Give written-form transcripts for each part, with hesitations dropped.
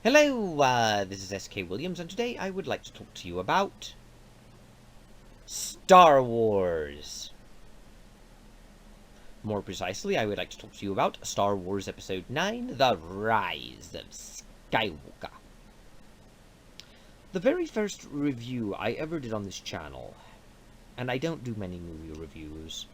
Hello, this is SK Williams, and today I would like to talk to you about Star Wars. More precisely, I would like to talk to you about Star Wars Episode 9, The Rise of Skywalker. The very first review I ever did on this channel, and I don't do many movie reviews,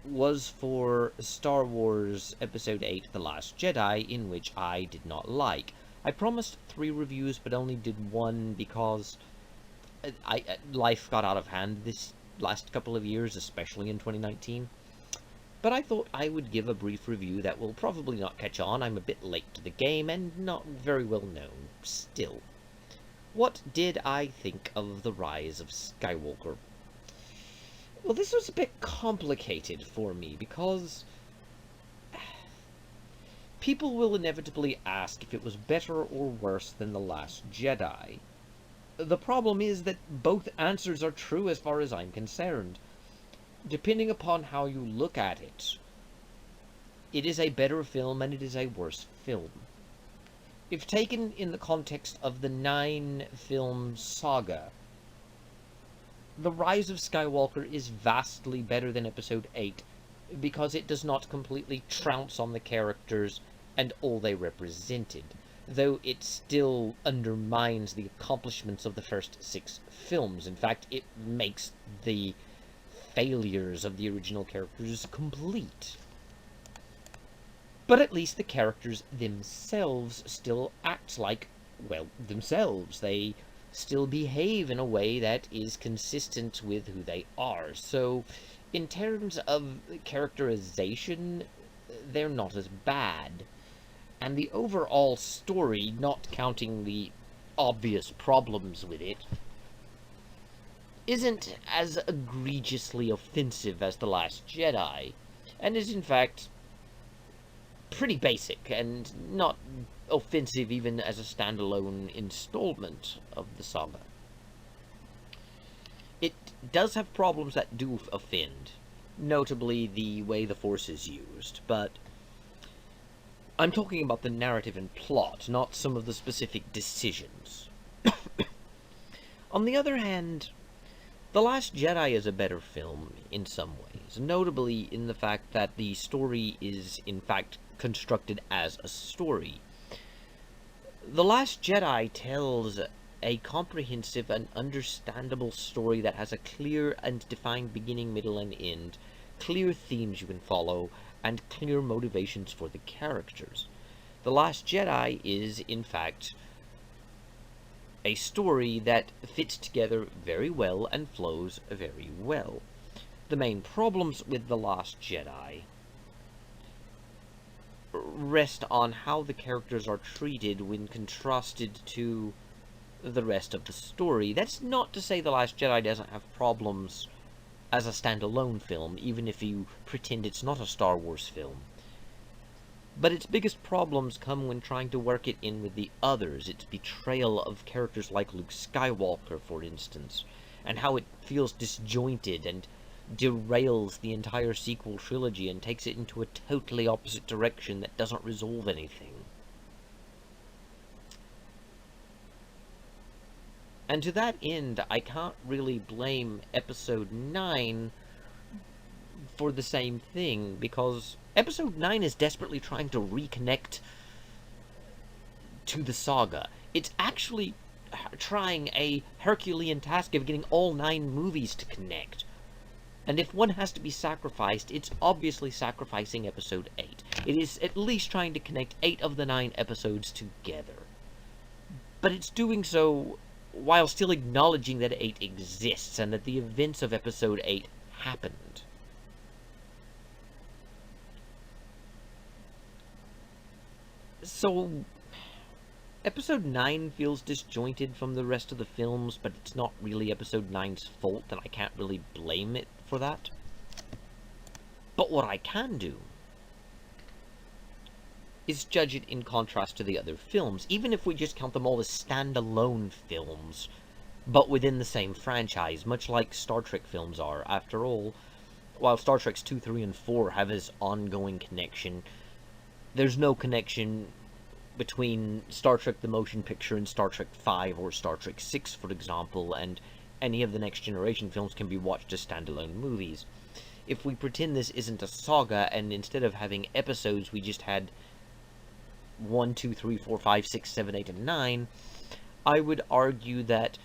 was for Star Wars Episode 8, The Last Jedi, in which I did not like. I promised 3 reviews, but only did 1 because life got out of hand this last couple of years, especially in 2019. But I thought I would give a brief review that will probably not catch on. I'm a bit late to the game and not very well known still. What did I think of The Rise of Skywalker? Well, this was a bit complicated for me because people will inevitably ask if it was better or worse than The Last Jedi. The problem is that both answers are true as far as I'm concerned. Depending upon how you look at it, it is a better film and it is a worse film. If taken in the context of the 9-film saga, The Rise of Skywalker is vastly better than Episode 8 because it does not completely trounce on the characters and all they represented, though it still undermines the accomplishments of the first 6 films. In fact, it makes the failures of the original characters complete. But at least the characters themselves still act like, well, themselves. They still behave in a way that is consistent with who they are. So, in terms of characterization, they're not as bad. And the overall story, not counting the obvious problems with it, isn't as egregiously offensive as The Last Jedi, and is in fact pretty basic and not offensive even as a standalone installment of the saga. It does have problems that do offend, notably the way the Force is used, but I'm talking about the narrative and plot, not some of the specific decisions. On the other hand, The Last Jedi is a better film in some ways, notably in the fact that the story is in fact constructed as a story. The Last Jedi tells a comprehensive and understandable story that has a clear and defined beginning, middle, and end, clear themes you can follow, and clear motivations for the characters. The Last Jedi is, in fact, a story that fits together very well and flows very well. The main problems with The Last Jedi rest on how the characters are treated when contrasted to the rest of the story. That's not to say The Last Jedi doesn't have problems as a standalone film, even if you pretend it's not a Star Wars film. But its biggest problems come when trying to work it in with the others, its betrayal of characters like Luke Skywalker, for instance, and how it feels disjointed and derails the entire sequel trilogy and takes it into a totally opposite direction that doesn't resolve anything. And to that end, I can't really blame Episode 9 for the same thing, because Episode 9 is desperately trying to reconnect to the saga. It's actually trying a Herculean task of getting all 9 movies to connect. And if one has to be sacrificed, it's obviously sacrificing Episode 8. It is at least trying to connect 8 of the 9 episodes together. But it's doing so while still acknowledging that 8 exists and that the events of Episode 8 happened. So, Episode 9 feels disjointed from the rest of the films, but it's not really Episode 9's fault, and I can't really blame it for that. But what I can do is judge it in contrast to the other films, even if we just count them all as standalone films, but within the same franchise, much like Star Trek films are. After all, while Star Trek's 2, 3, and 4 have this ongoing connection, there's no connection between Star Trek the Motion Picture and Star Trek V or Star Trek VI, for example, and any of the Next Generation films can be watched as standalone movies. If we pretend this isn't a saga, and instead of having episodes, we just had 1, 2, 3, 4, 5, 6, 7, 8, and 9, I would argue that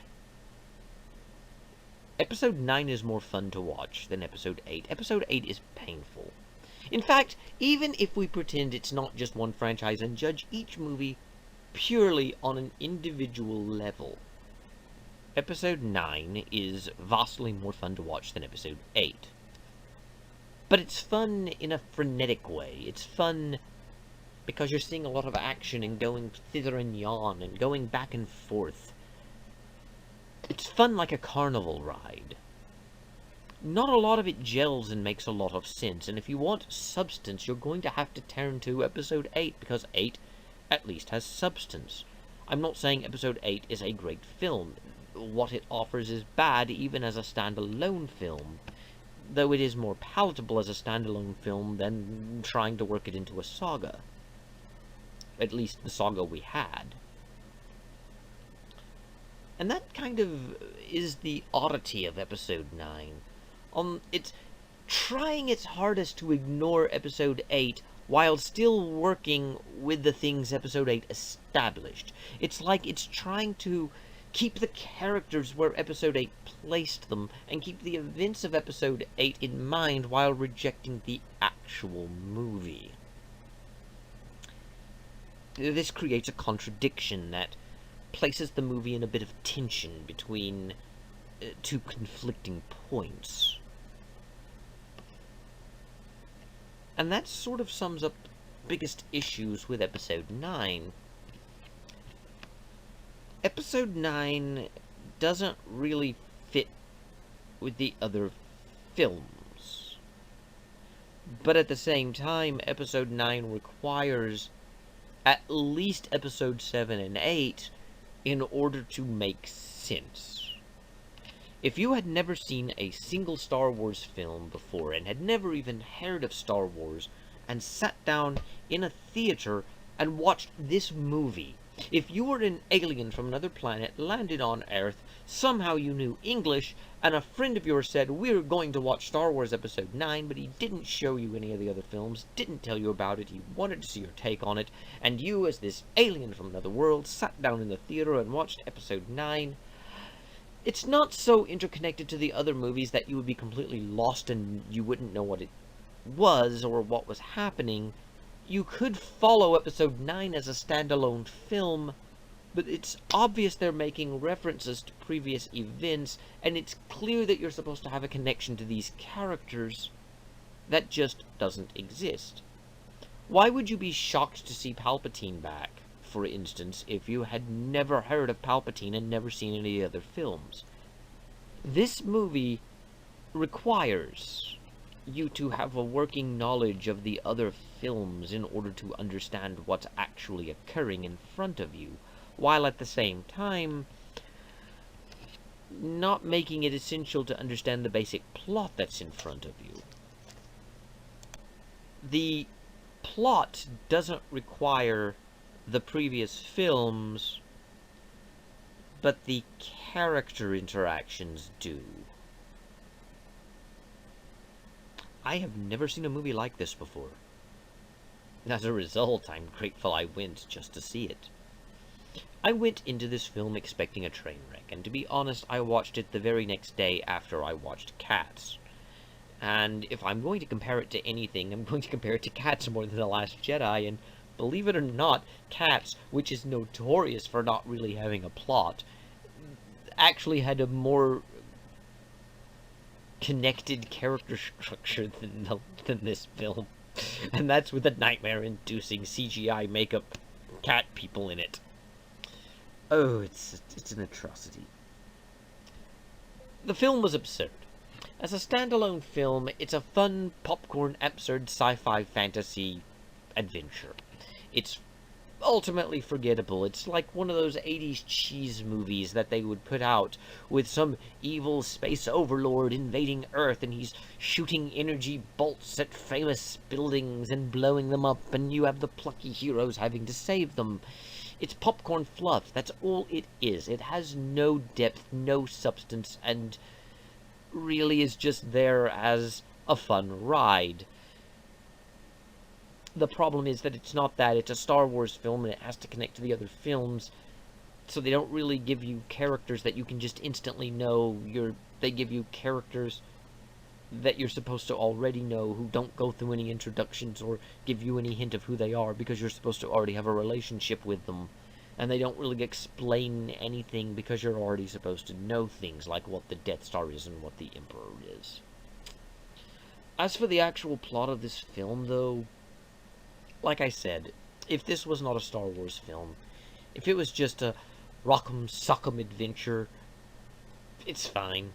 Episode 9 is more fun to watch than Episode 8. Episode 8 is painful. In fact, even if we pretend it's not just one franchise and judge each movie purely on an individual level, Episode 9 is vastly more fun to watch than Episode 8. But it's fun in a frenetic way. It's fun because you're seeing a lot of action and going thither and yon and going back and forth. It's fun like a carnival ride. Not a lot of it gels and makes a lot of sense, and if you want substance, you're going to have to turn to Episode 8, because 8 at least has substance. I'm not saying Episode 8 is a great film. What it offers is bad even as a standalone film, though it is more palatable as a standalone film than trying to work it into a saga. At least the saga we had. And that kind of is the oddity of Episode 9. It's trying its hardest to ignore Episode 8 while still working with the things Episode 8 established. It's like it's trying to keep the characters where Episode 8 placed them, and keep the events of Episode 8 in mind while rejecting the actual movie. This creates a contradiction that places the movie in a bit of tension between two conflicting points. And that sort of sums up the biggest issues with Episode 9. Episode 9 doesn't really fit with the other films. But at the same time, Episode 9 requires at least Episode 7 and 8 in order to make sense. If you had never seen a single Star Wars film before, and had never even heard of Star Wars, and sat down in a theater and watched this movie, if you were an alien from another planet, landed on Earth, somehow you knew English, and a friend of yours said, "We're going to watch Star Wars Episode 9, but he didn't show you any of the other films, didn't tell you about it, he wanted to see your take on it, and you, as this alien from another world, sat down in the theater and watched Episode 9, it's not so interconnected to the other movies that you would be completely lost and you wouldn't know what it was or what was happening. You could follow Episode 9 as a standalone film, but it's obvious they're making references to previous events, and it's clear that you're supposed to have a connection to these characters that just doesn't exist. Why would you be shocked to see Palpatine back, for instance, if you had never heard of Palpatine and never seen any other films? This movie requires you to have a working knowledge of the other films in order to understand what's actually occurring in front of you, while at the same time not making it essential to understand the basic plot that's in front of you. The plot doesn't require the previous films, but the character interactions do. I have never seen a movie like this before. As a result, I'm grateful I went just to see it. I went into this film expecting a train wreck, and to be honest, I watched it the very next day after I watched Cats. And if I'm going to compare it to anything, I'm going to compare it to Cats more than The Last Jedi, and believe it or not, Cats, which is notorious for not really having a plot, actually had a more connected character structure than this film. And that's with the nightmare-inducing CGI makeup cat people in it. Oh, it's an atrocity. The film was absurd. As a standalone film, it's a fun, popcorn, absurd sci-fi fantasy adventure. It's ultimately forgettable. It's like one of those 80s cheese movies that they would put out with some evil space overlord invading Earth, and he's shooting energy bolts at famous buildings and blowing them up, and you have the plucky heroes having to save them. It's popcorn fluff. That's all it is. It has no depth, no substance, and really is just there as a fun ride. The problem is that it's not that. It's a Star Wars film, and it has to connect to the other films, so they don't really give you characters that you can just instantly know. They give you characters that you're supposed to already know, who don't go through any introductions or give you any hint of who they are, because you're supposed to already have a relationship with them. And they don't really explain anything because you're already supposed to know things like what the Death Star is and what the Emperor is. As for the actual plot of this film, though, like I said, if this was not a Star Wars film, if it was just a rock'em sock'em adventure, it's fine.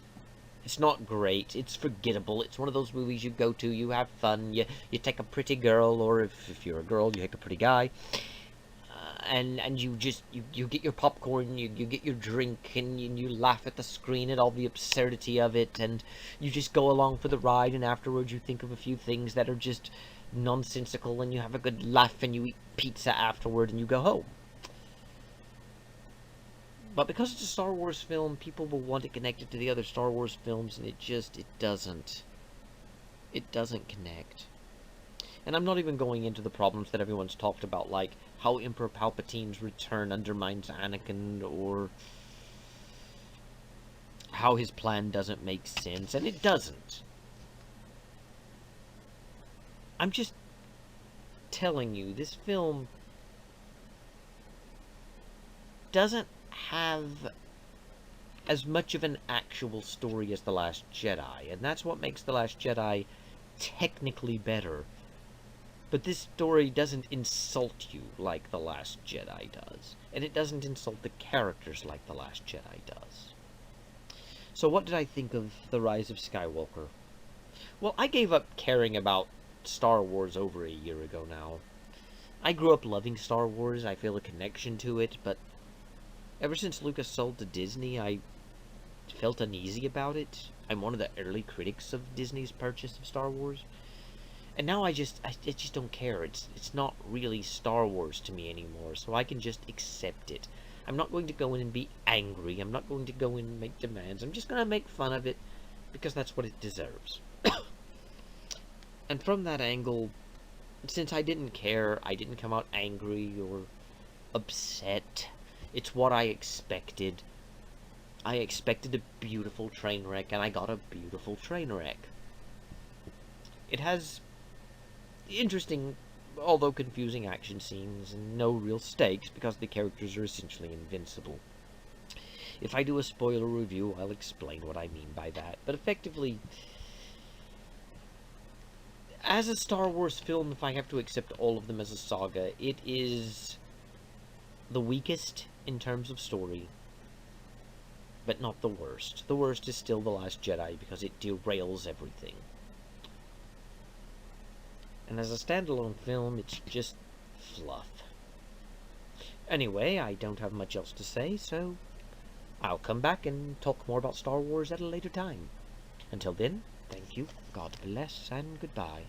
It's not great. It's forgettable. It's one of those movies you go to, you have fun, you take a pretty girl, or if you're a girl, you take a pretty guy, and you just, you get your popcorn, you get your drink, and you laugh at the screen at all the absurdity of it, and you just go along for the ride, and afterwards you think of a few things that are just nonsensical, and you have a good laugh, and you eat pizza afterward, and you go home. But because it's a Star Wars film, people will want it connected to the other Star Wars films, and it doesn't. It doesn't connect. And I'm not even going into the problems that everyone's talked about, like how Emperor Palpatine's return undermines Anakin, or how his plan doesn't make sense, and it doesn't. I'm just telling you, this film doesn't have as much of an actual story as The Last Jedi, and that's what makes The Last Jedi technically better. But this story doesn't insult you like The Last Jedi does, and it doesn't insult the characters like The Last Jedi does. So what did I think of The Rise of Skywalker? Well, I gave up caring about Star Wars over a year ago now. I grew up loving Star Wars, I feel a connection to it, but ever since Lucas sold to Disney, I felt uneasy about it. I'm one of the early critics of Disney's purchase of Star Wars. And now I just don't care. It's not really Star Wars to me anymore, so I can just accept it. I'm not going to go in and be angry. I'm not going to go in and make demands. I'm just going to make fun of it because that's what it deserves. And from that angle, since I didn't care, I didn't come out angry or upset. It's what I expected. I expected a beautiful train wreck, and I got a beautiful train wreck. It has interesting, although confusing, action scenes, and no real stakes, because the characters are essentially invincible. If I do a spoiler review, I'll explain what I mean by that. But effectively, as a Star Wars film, if I have to accept all of them as a saga, it is the weakest in terms of story, but not the worst. The worst is still The Last Jedi, because it derails everything. And as a standalone film, it's just fluff. Anyway, I don't have much else to say, so I'll come back and talk more about Star Wars at a later time. Until then, thank you, God bless, and goodbye.